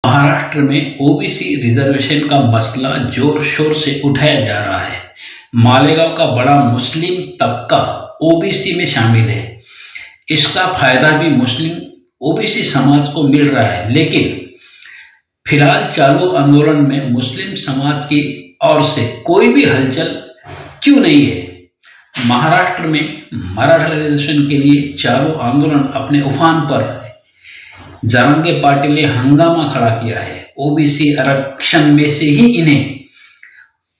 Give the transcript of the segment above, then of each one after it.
महाराष्ट्र में OBC reservation का मसला जोर शोर से उठाया जा रहा है। मालेगांव का बड़ा मुस्लिम तबका ओबीसी में शामिल है। इसका फायदा भी मुस्लिम ओबीसी समाज को मिल रहा है, लेकिन फिलहाल चालू आंदोलन में मुस्लिम समाज की ओर से कोई भी हलचल क्यों नहीं है? महाराष्ट्र में मराठा रिजर्वेशन के लिए चालू आंदोलन अपने उफान पर है। जरांगे पाटिल ने हंगामा खड़ा किया है। ओबीसी आरक्षण में से ही इन्हें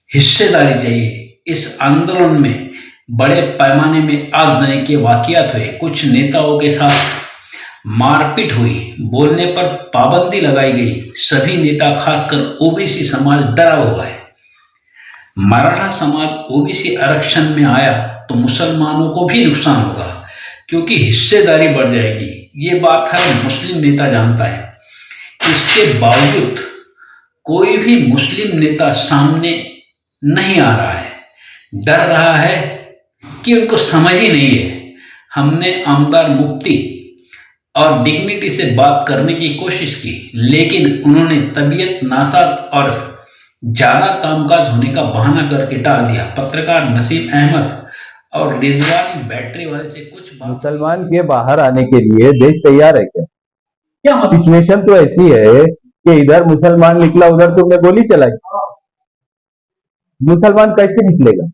हिस्सेदारी चाहिए। इस आंदोलन में बड़े पैमाने में आगजनी के वाकयात हुए। कुछ नेताओं के साथ मारपीट हुई, बोलने पर पाबंदी लगाई गई। सभी नेता, खासकर ओबीसी समाज डरा हुआ है। मराठा समाज ओबीसी आरक्षण में आया तो मुसलमानों को भी नुकसान होगा, क्योंकि हिस्सेदारी बढ़ जाएगी। ये बात हर मुस्लिम नेता जानता है। इसके बावजूद कोई भी मुस्लिम नेता सामने नहीं आ रहा है। डर रहा है कि उनको समझ ही नहीं है। हमने आमदार मुफ्ती और डिग्निटी से बात करने की कोशिश की, लेकिन उन्होंने तबीयत नासाज और ज्यादा कामकाज होने का बहाना करके टाल दिया। पत्रकार नसीम अहमद और रिजवान बैटरी वाले से कुछ बात। मुसलमान के बाहर आने के लिए देश तैयार है क्या? सिचुएशन तो ऐसी है कि इधर मुसलमान निकला, उधर तुमने गोली चलाई। मुसलमान कैसे निकलेगा?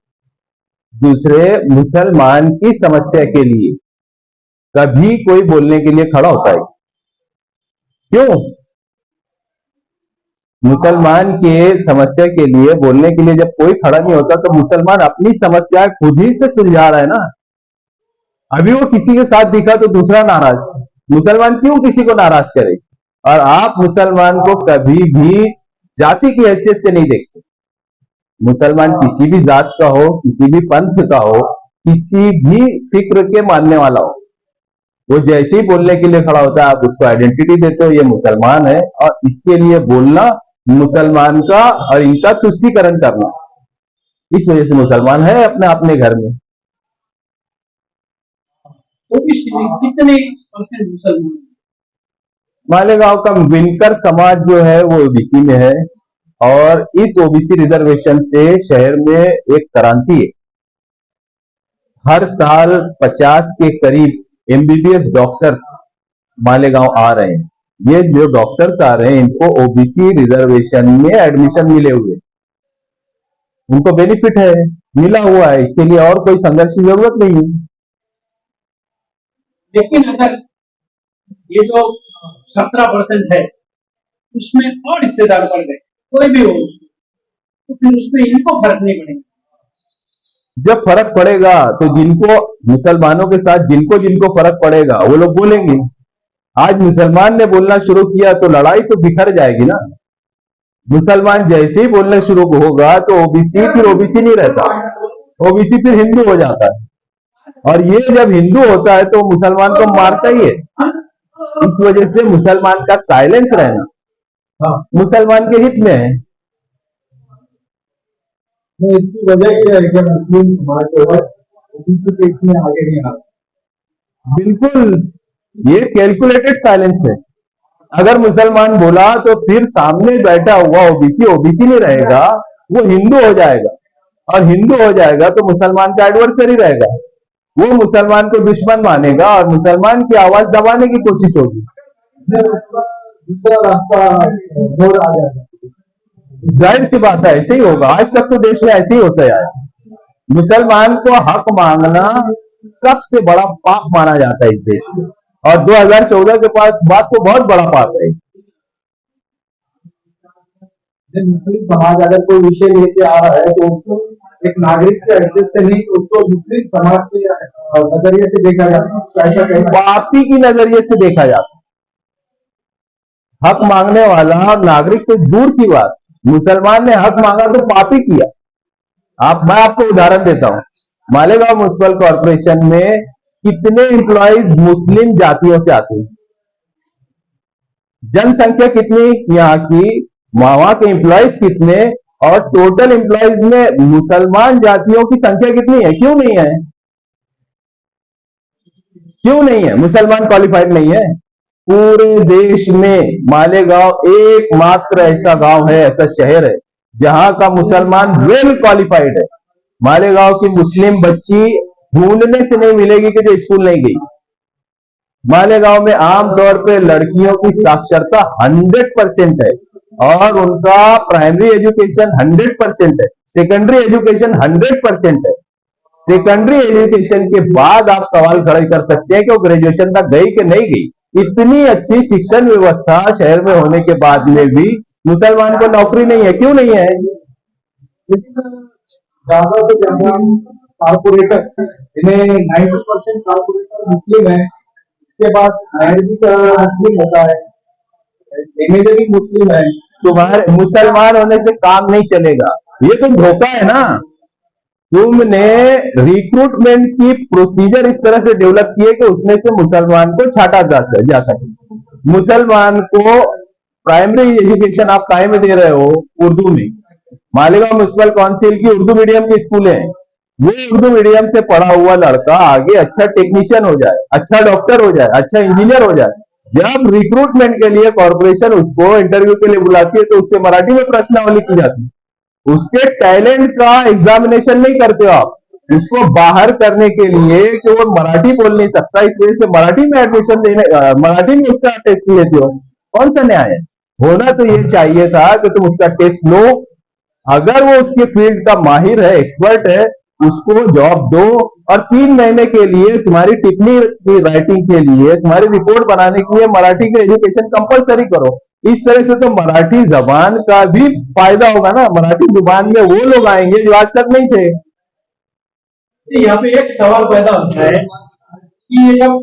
दूसरे मुसलमान की समस्या के लिए कभी कोई बोलने के लिए खड़ा होता है? क्यों? मुसलमान के समस्या के लिए बोलने के लिए जब कोई खड़ा नहीं होता तो मुसलमान अपनी समस्या खुद ही से सुलझा रहा है ना। अभी वो किसी के साथ दिखा तो दूसरा नाराज। मुसलमान क्यों किसी को नाराज करे? और आप मुसलमान को कभी भी जाति की हैसियत से नहीं देखते। मुसलमान किसी भी जात का हो, किसी भी पंथ का हो, किसी भी फिक्र के मानने वाला हो, वो जैसे ही बोलने के लिए खड़ा होता है आप उसको आइडेंटिटी देते हो, ये मुसलमान है। और इसके लिए बोलना मुसलमान का और इनका तुष्टीकरण करना, इस वजह से मुसलमान है अपने घर में। कितने परसेंट मुसलमान? मालेगांव का विनकर समाज जो है वो ओबीसी में है, और इस ओबीसी रिजर्वेशन से शहर में एक क्रांति है। हर साल 50 के करीब एमबीबीएस डॉक्टर्स मालेगांव आ रहे हैं। ये जो डॉक्टर्स आ रहे हैं इनको ओबीसी रिजर्वेशन में एडमिशन मिले हुए, उनको बेनिफिट है, मिला हुआ है। इसके लिए और कोई संघर्ष की जरूरत नहीं है। लेकिन अगर ये जो 17% है उसमें और हिस्सेदार बढ़ गए, कोई भी हो, तो फिर उसमें इनको फर्क नहीं पड़ेगा। जब फर्क पड़ेगा तो जिनको मुसलमानों के साथ जिनको फर्क पड़ेगा वो लोग बोलेंगे। आज मुसलमान ने बोलना शुरू किया तो लड़ाई तो बिखर जाएगी ना। मुसलमान जैसे ही बोलना शुरू होगा तो ओबीसी फिर ओबीसी नहीं रहता, ओबीसी फिर हिंदू हो जाता है। और ये जब हिंदू होता है तो मुसलमान को मारता ही है। इस वजह से मुसलमान का साइलेंस रहना मुसलमान के हित में है। इसकी वजह क्या है कि मुस्लिम समाज जो है ओबीसी के इसमें आगे नहीं आ रहा। बिल्कुल, ये कैलकुलेटेड साइलेंस है। अगर मुसलमान बोला तो फिर सामने बैठा हुआ ओबीसी ओबीसी नहीं रहेगा, वो हिंदू हो जाएगा। और हिंदू हो जाएगा तो मुसलमान का एडवर्सरी रहेगा, वो मुसलमान को दुश्मन मानेगा और मुसलमान की आवाज दबाने की कोशिश होगी। दूसरा रास्ता रोड आ जाएगा। जाहिर सी बात है, ऐसे ही होगा। आज तक तो देश में ऐसे ही होता है। मुसलमान को हक मांगना सबसे बड़ा पाप माना जाता है इस देश में, और 2014 के बाद को बहुत बड़ा पाप है। मुस्लिम समाज अगर कोई विषय लेके आ रहा है तो उसको एक नागरिक के हैसियत से नहीं, उसको मुस्लिम समाज के नजरिए से देखा जाता है, पापी की नजरिए से देखा जाता है। हक मांगने वाला नागरिक तो दूर की बात, मुसलमान ने हक मांगा तो पापी किया। मैं आपको उदाहरण देता हूं। मालेगांव म्युनिसिपल कॉर्पोरेशन में कितने एम्प्लॉइज मुस्लिम जातियों से आते हैं? जनसंख्या कितनी यहाँ की, वहां के एम्प्लॉइज कितने, और टोटल एम्प्लॉइज में मुसलमान जातियों की संख्या कितनी है? क्यों नहीं है? क्यों नहीं है? मुसलमान क्वालिफाइड नहीं है। पूरे देश में मालेगांव एकमात्र ऐसा गांव है, ऐसा शहर है जहां का मुसलमान वेल क्वालिफाइड है। मालेगांव की मुस्लिम बच्ची ढूंढने से नहीं मिलेगी कि जो स्कूल नहीं गई। मालेगांव में आमतौर पे लड़कियों की साक्षरता 100% है और उनका प्राइमरी एजुकेशन 100% है, सेकेंडरी एजुकेशन 100% है। सेकेंडरी एजुकेशन के बाद आप सवाल खड़े कर सकते हैं कि वो ग्रेजुएशन तक गई कि नहीं गई। इतनी अच्छी शिक्षण व्यवस्था शहर में होने के बाद में भी मुसलमान को नौकरी नहीं है, क्यों नहीं है? लेकिन ज्यादा से ज्यादा कारपोरेटर, इन्हें 90% कारपोरेटर मुस्लिम है। इसके बाद मेयर भी मुस्लिम होता है, एमएलए भी मुस्लिम है। तुम्हारे मुसलमान होने से काम नहीं चलेगा, ये तो धोखा है ना। तुमने रिक्रूटमेंट की प्रोसीजर इस तरह से डेवलप की है कि उसमें से मुसलमान को छाटा जा सके। मुसलमान को प्राइमरी एजुकेशन आप काहे में दे रहे हो? उर्दू में। मालेगांव म्युनिसिपल काउंसिल की उर्दू मीडियम की स्कूल है। वो उर्दू मीडियम से पढ़ा हुआ लड़का आगे अच्छा टेक्नीशियन हो जाए, अच्छा डॉक्टर हो जाए, अच्छा इंजीनियर हो जाए। जब रिक्रूटमेंट के लिए कॉर्पोरेशन उसको इंटरव्यू के लिए बुलाती है तो उससे मराठी में प्रश्नावली की जाती है। उसके टैलेंट का एग्जामिनेशन नहीं करते हो आप, उसको बाहर करने के लिए कि वो मराठी बोल नहीं सकता, इस वजह से मराठी में एडमिशन मराठी में उसका टेस्ट लेते हो। कौन सा न्याय है? होना तो ये चाहिए था कि तुम उसका टेस्ट लो, अगर वो उसके फील्ड का माहिर है, एक्सपर्ट है, उसको जॉब दो और 3 महीने के लिए तुम्हारी टिप्पणी की राइटिंग के लिए, तुम्हारी रिपोर्ट बनाने के लिए मराठी का एजुकेशन कंपलसरी करो। इस तरह से तो मराठी जबान का भी फायदा होगा ना। मराठी जुबान में वो लोग आएंगे जो आज तक नहीं थे। यहाँ पे एक सवाल पैदा होता है कि ये जब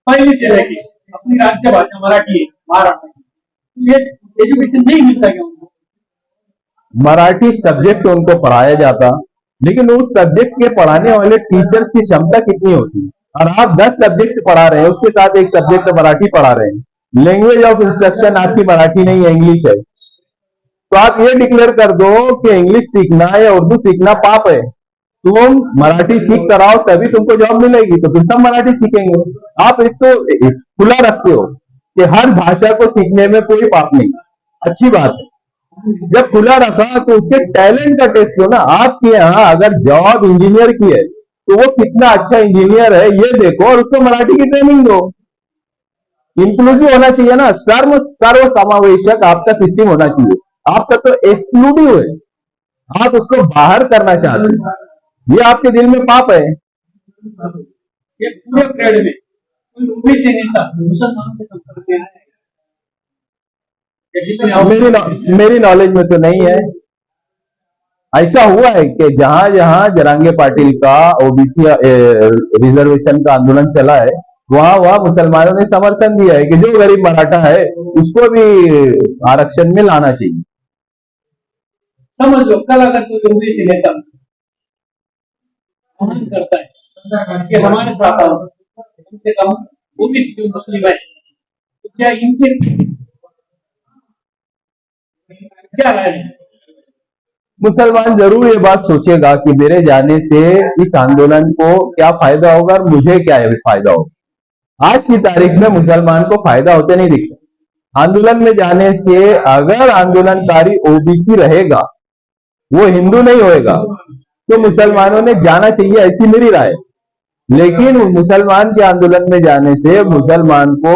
पहले से लेके अपनी राज्य भाषा मराठी है महाराष्ट्र की, तो ये एजुकेशन नहीं मिलता क्या उनको? मराठी सब्जेक्ट उनको पढ़ाया जाता, लेकिन उस सब्जेक्ट के पढ़ाने वाले टीचर्स की क्षमता कितनी होती है? और आप 10 सब्जेक्ट पढ़ा रहे हैं, उसके साथ एक सब्जेक्ट मराठी पढ़ा रहे हैं, लैंग्वेज ऑफ इंस्ट्रक्शन आपकी मराठी नहीं है, इंग्लिश है, तो आप ये डिक्लेयर कर दो कि इंग्लिश सीखना या उर्दू सीखना पाप है। तुम मराठी सीख कर आओ तभी तुमको जॉब मिलेगी, तो फिर सब मराठी सीखेंगे। आप एक तो खुला रखते हो कि हर भाषा को सीखने में कोई पाप नहीं, अच्छी बात है। जब खुला रखा तो उसके टैलेंट का टेस्ट लो ना। आपके यहाँ अगर जॉब इंजीनियर की है तो वो कितना अच्छा इंजीनियर है ये देखो और उसको मराठी की ट्रेनिंग दो। इंक्लूसिव होना चाहिए ना, सर्व समावेशक आपका सिस्टम होना चाहिए। आपका तो एक्सक्लूडिव है, आप उसको बाहर करना चाहते हैं, ये आपके दिल में पाप है। ये पूरे परेड में कोई ओबीसी नेता मुसलमानों के संपर्क में आया है या जिसने मेरी नॉलेज में तो नहीं है। ऐसा हुआ है कि जहां जहां जरांगे पाटिल का ओबीसी रिजर्वेशन का आंदोलन चला है, वहां वहां मुसलमानों ने समर्थन दिया है कि जो गरीब मराठा है उसको भी आरक्षण में लाना चाहिए। समझ लो कल अगर कोई ओबीसी नेता मांग करता है कि हमारे साथ आओ, कम से कम ओबीसी जो मुस्लिम है, तो क्या इनके क्या राय है? मुसलमान जरूर ये बात सोचेगा कि मेरे जाने से इस आंदोलन को क्या फायदा होगा और मुझे क्या फायदा होगा। आज की तारीख में मुसलमान को फायदा होते नहीं दिखता। आंदोलन में जाने से अगर आंदोलनकारी ओबीसी रहेगा, वो हिंदू नहीं होएगा, तो मुसलमानों ने जाना चाहिए, ऐसी मेरी राय। लेकिन मुसलमान के आंदोलन में जाने से मुसलमान को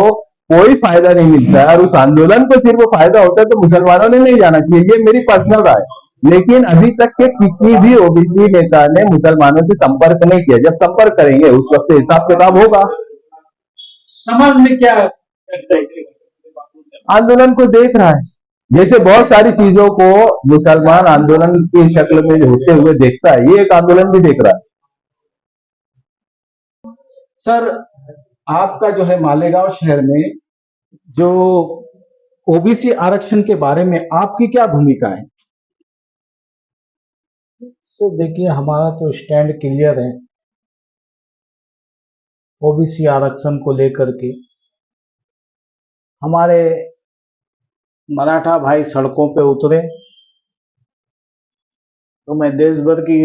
कोई फायदा नहीं मिलता है और उस आंदोलन को सिर्फ फायदा होता है, तो मुसलमानों ने नहीं जाना चाहिए, ये मेरी पर्सनल राय। लेकिन अभी तक के किसी भी ओबीसी नेता ने मुसलमानों से संपर्क नहीं किया। जब संपर्क करेंगे उस वक्त हिसाब किताब होगा। समाज में क्या चर्चा है इसके बारे में? आंदोलन को देख रहा है, जैसे बहुत सारी चीजों को मुसलमान आंदोलन की शक्ल में होते हुए देखता है, ये एक आंदोलन भी देख रहा है। सर, आपका जो है मालेगांव शहर में जो ओबीसी आरक्षण के बारे में आपकी क्या भूमिका है? सर देखिए, हमारा तो स्टैंड क्लियर है ओबीसी आरक्षण को लेकर के। हमारे मराठा भाई सड़कों पे उतरे तो मैं देश भर की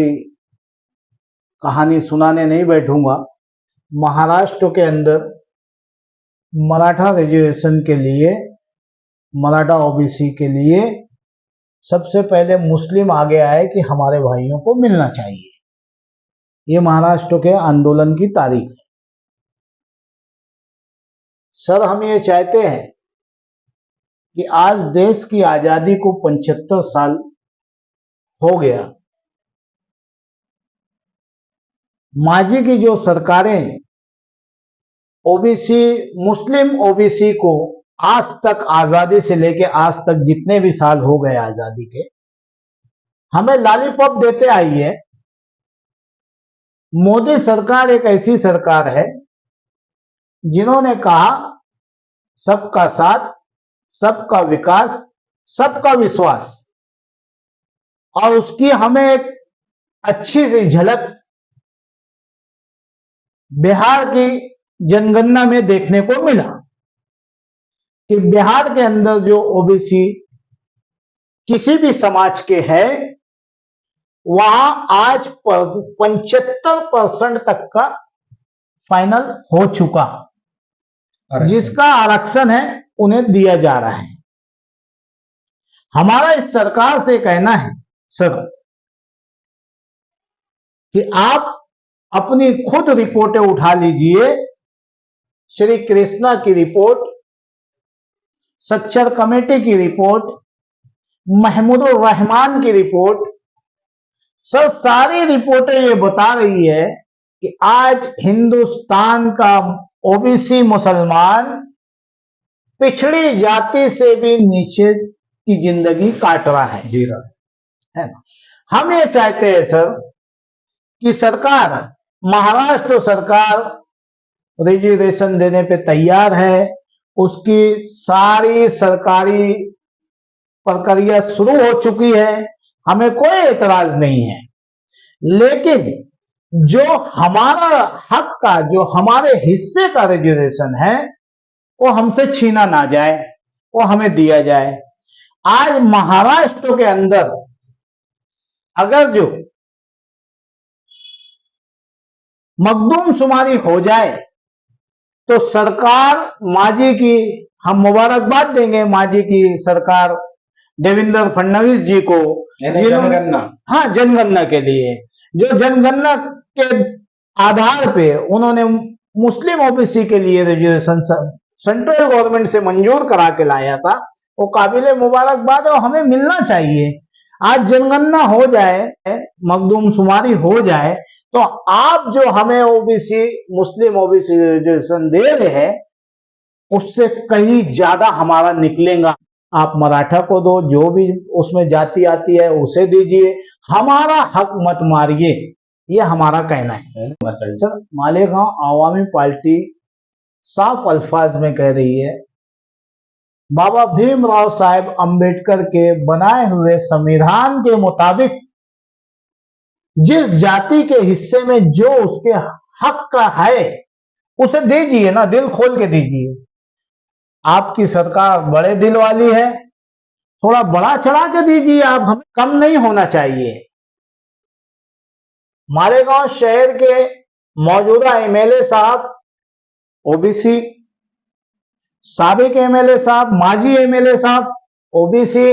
कहानी सुनाने नहीं बैठूंगा। महाराष्ट्र के अंदर मराठा रिजर्वेशन के लिए, मराठा ओबीसी के लिए सबसे पहले मुस्लिम आगे आए कि हमारे भाइयों को मिलना चाहिए। ये महाराष्ट्र के आंदोलन की तारीख है। सर, हम ये चाहते हैं कि आज देश की आजादी को 75 साल हो गया। मांझी की जो सरकारें ओबीसी, मुस्लिम ओबीसी को आज तक, आजादी से लेके आज तक जितने भी साल हो गए आजादी के, हमें लॉलीपॉप देते आई है। मोदी सरकार एक ऐसी सरकार है जिन्होंने कहा सबका साथ, सबका विकास, सबका विश्वास, और उसकी हमें एक अच्छी सी झलक बिहार की जनगणना में देखने को मिला कि बिहार के अंदर जो ओबीसी किसी भी समाज के हैं, वहां आज 75% तक का फाइनल हो चुका, जिसका आरक्षण है उन्हें दिया जा रहा है। हमारा इस सरकार से कहना है सर कि आप अपनी खुद रिपोर्टें उठा लीजिए। श्री कृष्णा की रिपोर्ट, सच्चर कमेटी की रिपोर्ट, महमूदुर रहमान की रिपोर्ट, सर सारी रिपोर्टें ये बता रही है कि आज हिंदुस्तान का ओबीसी मुसलमान पिछड़ी जाति से भी नीचे की जिंदगी काट रहा है, जी रहा है ना। हम ये चाहते हैं सर कि सरकार, महाराष्ट्र सरकार रिजर्वेशन देने पे तैयार है, उसकी सारी सरकारी प्रक्रिया शुरू हो चुकी है, हमें कोई एतराज नहीं है। लेकिन जो हमारा हक का, जो हमारे हिस्से का रिजर्वेशन है, वो हमसे छीना ना जाए, वो हमें दिया जाए। आज महाराष्ट्र के अंदर अगर जो मखदूमशुमारी हो जाए तो सरकार मांझी की, हम मुबारकबाद देंगे मांझी की सरकार देवेंद्र फडणवीस जी को, जनगणना, हाँ, जनगणना के लिए, जो जनगणना के आधार पे उन्होंने मुस्लिम ओबीसी के लिए रिजर्वेशन सेंट्रल गवर्नमेंट से मंजूर करा के लाया था, वो काबिले मुबारकबाद है और हमें मिलना चाहिए। आज जनगणना हो जाए, मखदूमशुमारी हो जाए, तो आप जो हमें ओबीसी, मुस्लिम ओबीसी रिजर्वेशन दे रहे हैं, उससे कहीं ज्यादा हमारा निकलेगा। आप मराठा को दो, जो भी उसमें जाति आती है उसे दीजिए, हमारा हक मत मारिए, ये हमारा कहना है। सर, मालेगांव आवामी पार्टी साफ अल्फाज में कह रही है, बाबा भीमराव साहेब अंबेडकर के बनाए हुए संविधान के मुताबिक जिस जाति के हिस्से में जो उसके हक का है उसे दीजिए ना, दिल खोल के दीजिए। आपकी सरकार बड़े दिल वाली है, थोड़ा बड़ा चढ़ा के दीजिए, आप हमें कम नहीं होना चाहिए। मालेगांव शहर के मौजूदा एमएलए साहब ओबीसी, साबिक एमएलए साहब, माजी एमएलए साहब ओबीसी,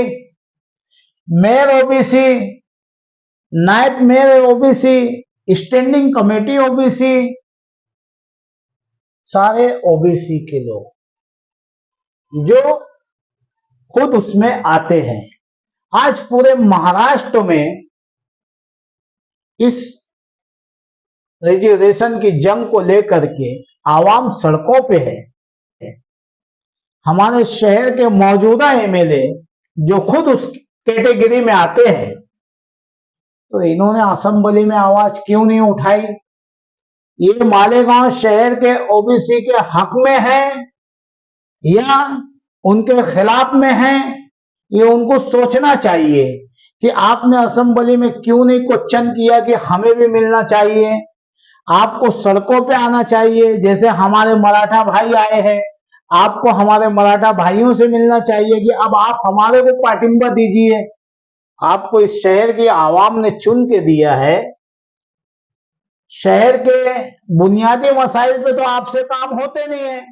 मेयर ओबीसी, नायब mayor OBC, standing committee OBC, सारे ओबीसी के लोग जो खुद उसमें आते हैं। आज पूरे महाराष्ट्र में इस रिजर्वेशन की जंग को लेकर के आवाम सड़कों पे है। हमारे शहर के मौजूदा एमएलए जो खुद उस कैटेगरी में आते हैं, तो इन्होंने असेंबली में आवाज क्यों नहीं उठाई? ये मालेगांव शहर के ओबीसी के हक में है या उनके खिलाफ में है? ये उनको सोचना चाहिए कि आपने असेंबली में क्यों नहीं क्वेश्चन किया कि हमें भी मिलना चाहिए। आपको सड़कों पे आना चाहिए, जैसे हमारे मराठा भाई आए हैं, आपको हमारे मराठा भाइयों से मिलना चाहिए कि अब आप हमारे को पार्टिंबा दीजिए। आपको इस शहर की आवाम ने चुन के दिया है, शहर के बुनियादी मसाइल पे तो आपसे काम होते नहीं है।